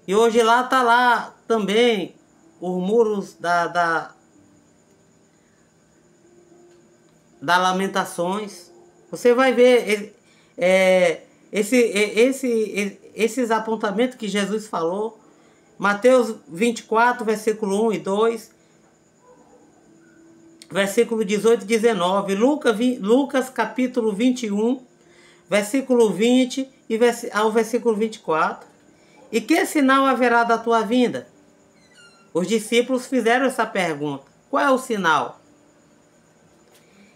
E hoje lá tá lá também os muros da Lamentações. Você vai ver esses apontamentos que Jesus falou. Mateus 24, versículo 1 e 2, versículo 18 e 19. Lucas capítulo 21, versículo 20 ao versículo 24. E que sinal haverá da tua vinda? Os discípulos fizeram essa pergunta. Qual é o sinal?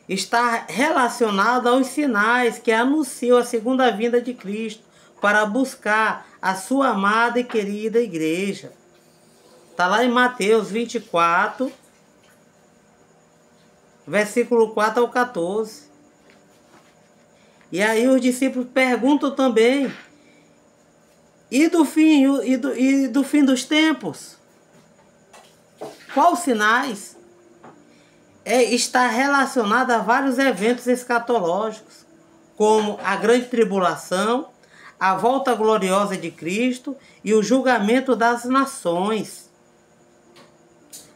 Está relacionado aos sinais que anunciam a segunda vinda de Cristo para buscar a sua amada e querida igreja. Está lá em Mateus 24, versículo 4 ao 14. E aí os discípulos perguntam também, e do fim dos tempos? Quais sinais? Está relacionado a vários eventos escatológicos, como a grande tribulação, a volta gloriosa de Cristo e o julgamento das nações.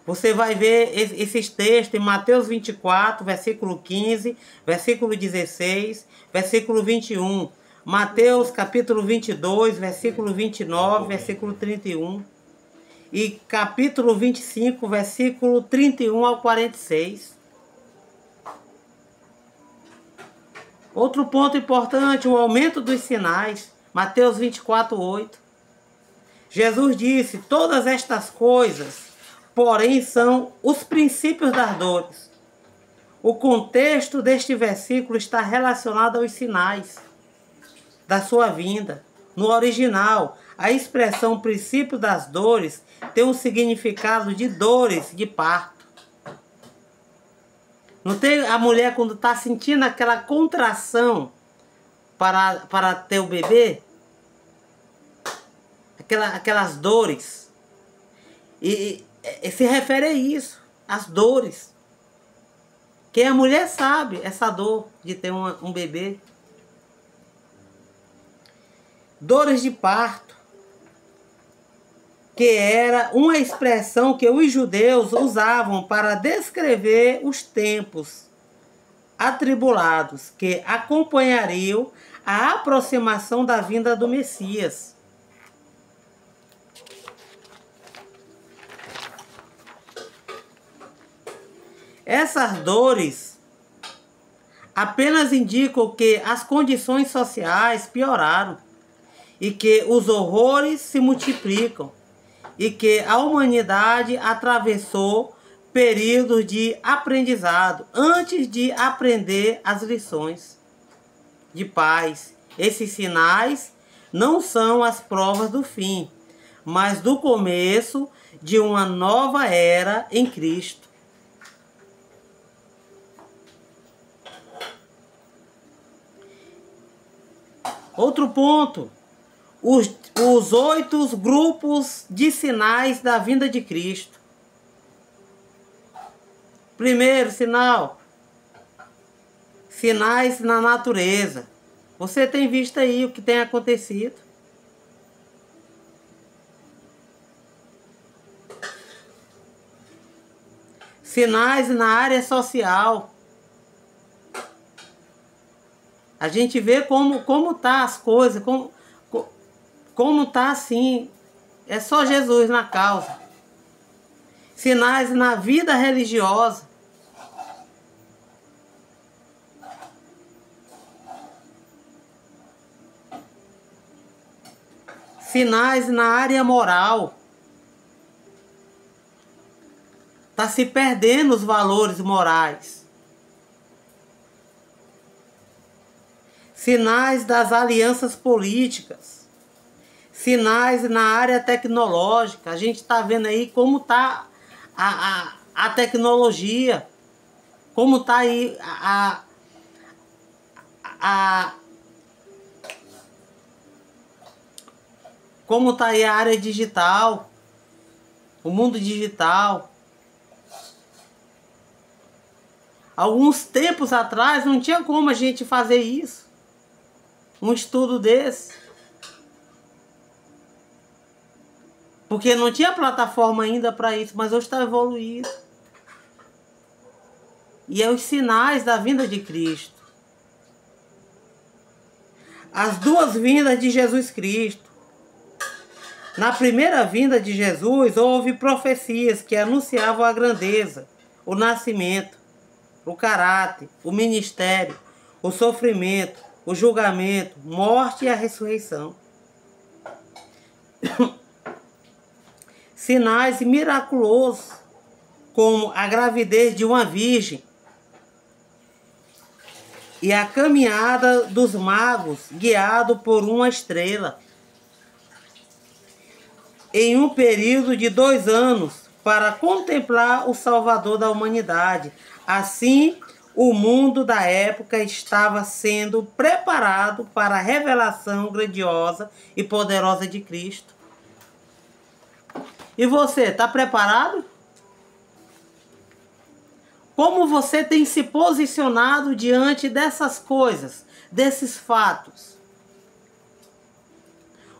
Você vai ver esses textos em Mateus 24, versículo 15, versículo 16, versículo 21. Mateus capítulo 22, versículo 29, versículo 31. E capítulo 25, versículo 31 ao 46. Outro ponto importante, o aumento dos sinais. Mateus 24, 8. Jesus disse, todas estas coisas, porém, são os princípios das dores. O contexto deste versículo está relacionado aos sinais da sua vinda. No original, a expressão princípio das dores tem um significado de dores de parto. Não tem a mulher quando está sentindo aquela contração para ter o bebê? Aquelas dores. E se refere a isso, as dores. Quem é mulher sabe essa dor de ter um bebê. Dores de parto, que era uma expressão que os judeus usavam para descrever os tempos atribulados que acompanhariam a aproximação da vinda do Messias. Essas dores apenas indicam que as condições sociais pioraram e que os horrores se multiplicam e que a humanidade atravessou períodos de aprendizado antes de aprender as lições de paz. Esses sinais não são as provas do fim, mas do começo de uma nova era em Cristo. Outro ponto. Os 8 grupos de sinais da vinda de Cristo. Primeiro sinal, sinais na natureza. Você tem visto aí o que tem acontecido. Sinais na área social. A gente vê como tá as coisas, como tá assim, é só Jesus na causa. Sinais na vida religiosa. Sinais na área moral. Tá se perdendo os valores morais. Sinais das alianças políticas. Sinais na área tecnológica. A gente está vendo aí como está a tecnologia. Como está aí como está aí a área digital. O mundo digital. Alguns tempos atrás não tinha como a gente fazer isso. Um estudo desse. Porque não tinha plataforma ainda para isso, mas hoje está evoluído. E é os sinais da vinda de Cristo. As duas vindas de Jesus Cristo. Na primeira vinda de Jesus, houve profecias que anunciavam a grandeza, o nascimento, o caráter, o ministério, o sofrimento, o julgamento, morte e a ressurreição. Sinais miraculosos, como a gravidez de uma virgem e a caminhada dos magos guiado por uma estrela, em um período de 2 anos, para contemplar o Salvador da humanidade. Assim, o mundo da época estava sendo preparado para a revelação grandiosa e poderosa de Cristo. E você, está preparado? Como você tem se posicionado diante dessas coisas, desses fatos?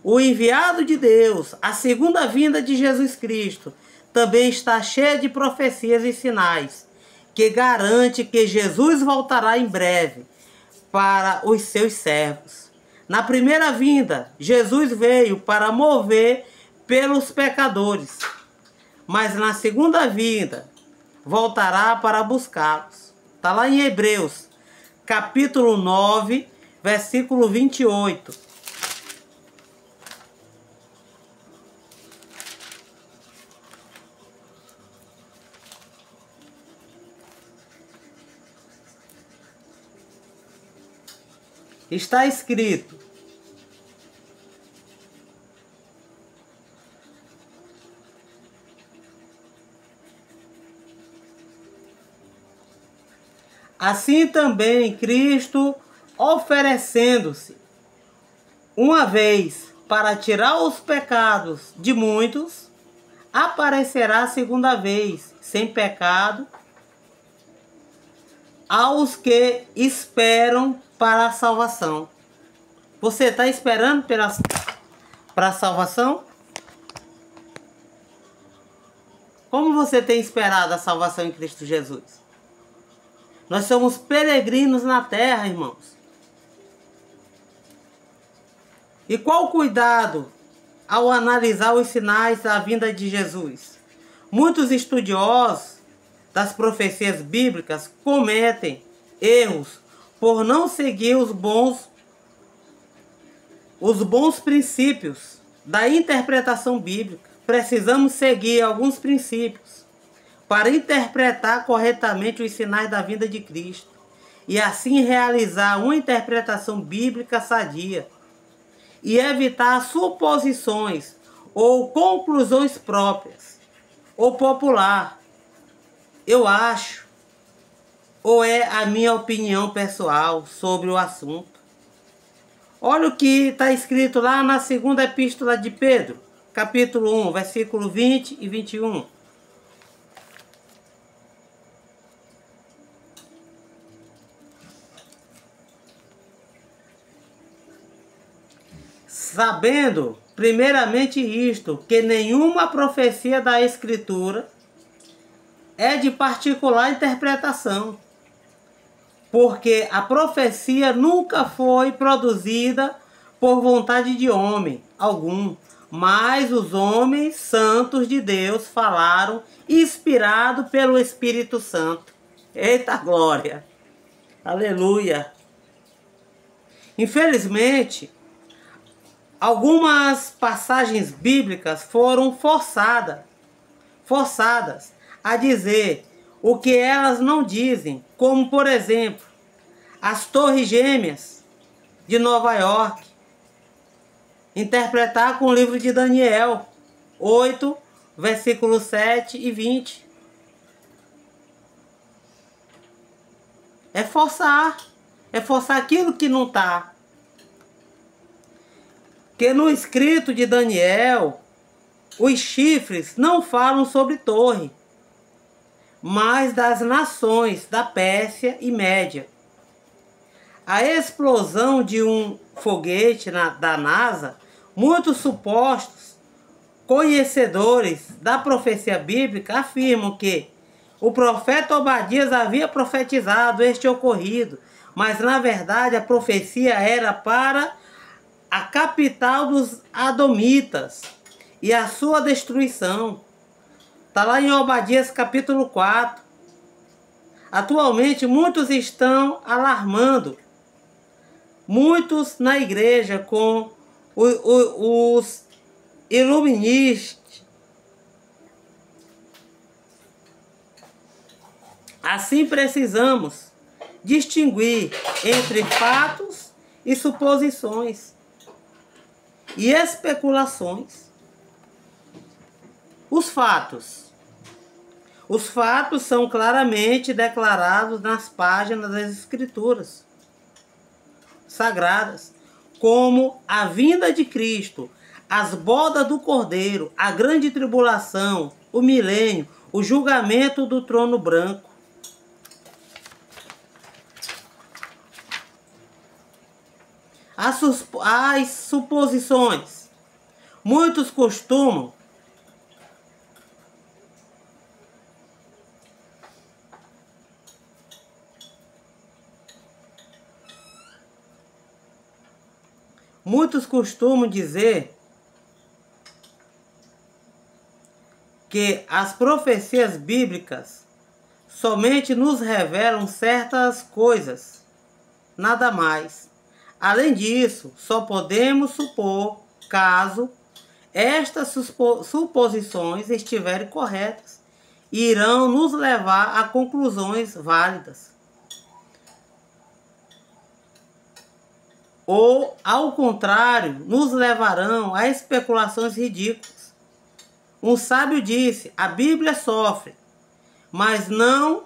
O enviado de Deus, a segunda vinda de Jesus Cristo, também está cheia de profecias e sinais, que garante que Jesus voltará em breve para os seus servos. Na primeira vinda, Jesus veio para mover pelos pecadores, mas na segunda vinda, voltará para buscá-los. Está lá em Hebreus, capítulo 9, versículo 28. Está escrito: assim também Cristo, oferecendo-se uma vez para tirar os pecados de muitos, aparecerá a segunda vez, sem pecado, aos que esperam para a salvação. Você está esperando para a salvação? Como você tem esperado a salvação em Cristo Jesus? Nós somos peregrinos na terra, irmãos. E qual o cuidado ao analisar os sinais da vinda de Jesus? Muitos estudiosos das profecias bíblicas cometem erros por não seguir os bons princípios da interpretação bíblica. Precisamos seguir alguns princípios para interpretar corretamente os sinais da vinda de Cristo e assim realizar uma interpretação bíblica sadia e evitar suposições ou conclusões próprias ou popular. Eu acho, ou é a minha opinião pessoal sobre o assunto. Olha o que está escrito lá na segunda epístola de Pedro, capítulo 1, versículo 20 e 21. Sabendo, primeiramente isto, que nenhuma profecia da Escritura é de particular interpretação, porque a profecia nunca foi produzida por vontade de homem algum, mas os homens santos de Deus falaram, inspirado pelo Espírito Santo. Eita glória! Aleluia! Infelizmente, algumas passagens bíblicas foram forçadas a dizer o que elas não dizem, como por exemplo, as Torres Gêmeas de Nova York. Interpretar com o livro de Daniel 8, versículos 7 e 20. É forçar aquilo que não está. Que no escrito de Daniel, os chifres não falam sobre torre, mas das nações da Pérsia e Média. A explosão de um foguete da NASA, muitos supostos conhecedores da profecia bíblica afirmam que o profeta Obadias havia profetizado este ocorrido, mas na verdade a profecia era para a capital dos Adomitas e a sua destruição. Está lá em Obadias capítulo 4. Atualmente muitos estão alarmando, muitos na igreja com os iluministas. Assim precisamos distinguir entre fatos e suposições e especulações. Os fatos. Os fatos são claramente declarados nas páginas das Escrituras sagradas, como a vinda de Cristo, as bodas do Cordeiro, a grande tribulação, o milênio, o julgamento do trono branco. As suposições. Muitos costumam dizer que as profecias bíblicas somente nos revelam certas coisas, nada mais. Além disso, só podemos supor, caso estas suposições estiverem corretas, e irão nos levar a conclusões válidas. Ou, ao contrário, nos levarão a especulações ridículas. Um sábio disse: a Bíblia sofre, mas não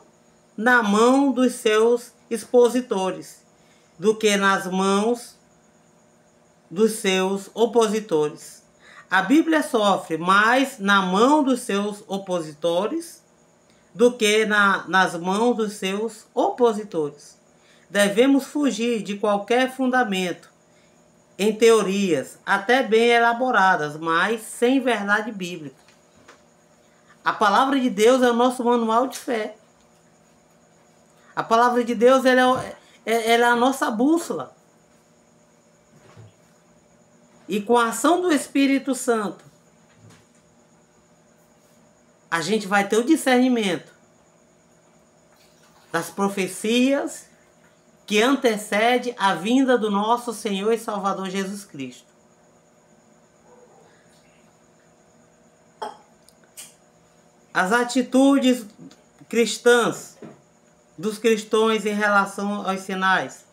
na mão dos seus expositores, do que nas mãos dos seus opositores. A Bíblia sofre mais na mão dos seus opositores do que nas mãos dos seus opositores. Devemos fugir de qualquer fundamento em teorias, até bem elaboradas, mas sem verdade bíblica. A palavra de Deus é o nosso manual de fé. A palavra de Deus ela é a nossa bússola. E com a ação do Espírito Santo, a gente vai ter o discernimento das profecias que antecede a vinda do nosso Senhor e Salvador Jesus Cristo. As atitudes cristãs dos cristãos em relação aos sinais.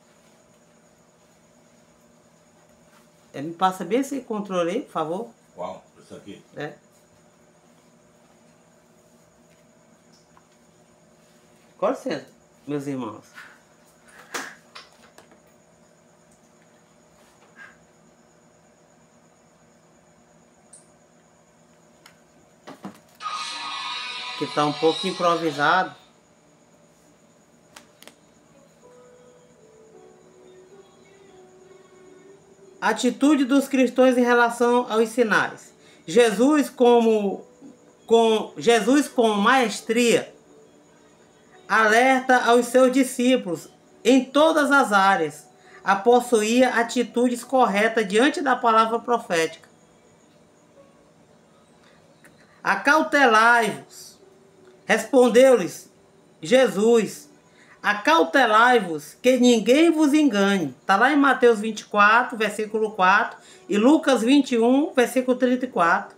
Me passa bem esse controle aí, por favor. Qual? Isso aqui? É. Com licença, meus irmãos. Que está um pouco improvisado. Atitude dos cristãos em relação aos sinais. Jesus com maestria alerta aos seus discípulos em todas as áreas a possuir atitudes corretas diante da palavra profética. Acautelai-vos, respondeu-lhes Jesus, acautelai-vos que ninguém vos engane. Está lá em Mateus 24, versículo 4 e Lucas 21, versículo 34.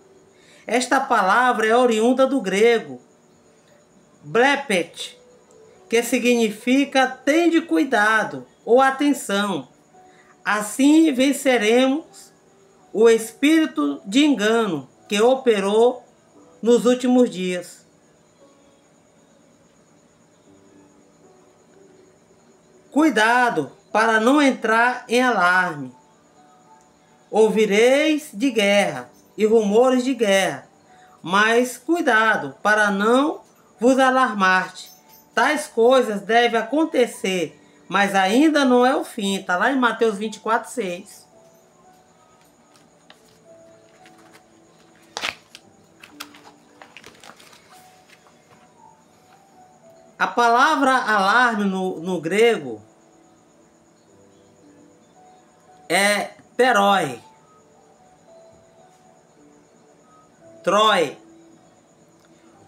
Esta palavra é oriunda do grego blepet, que significa tende cuidado ou atenção. Assim venceremos o espírito de engano que operou nos últimos dias. Cuidado para não entrar em alarme. Ouvireis de guerra e rumores de guerra, mas cuidado para não vos alarmar. Tais coisas devem acontecer, mas ainda não é o fim. Está lá em Mateus 24, 6. A palavra alarme no grego é terói,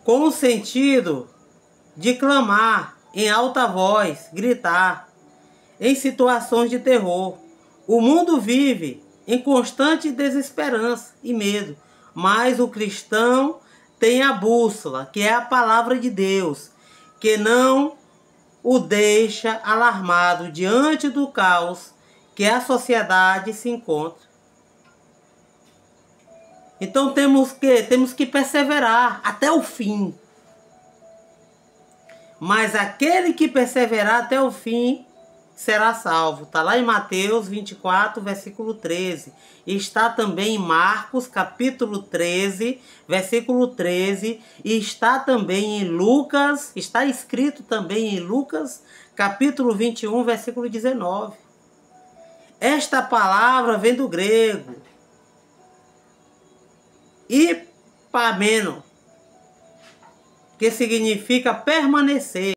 com o sentido de clamar em alta voz, gritar, em situações de terror. O mundo vive em constante desesperança e medo, mas o cristão tem a bússola, que é a palavra de Deus, que não o deixa alarmado diante do caos que a sociedade se encontra. Então temos que perseverar até o fim. Mas aquele que perseverar até o fim será salvo. Está lá em Mateus 24, versículo 13. E está também em Marcos, capítulo 13, versículo 13. E está também em Lucas, está escrito também em Lucas, capítulo 21, versículo 19. Esta palavra vem do grego ipameno, que significa permanecer.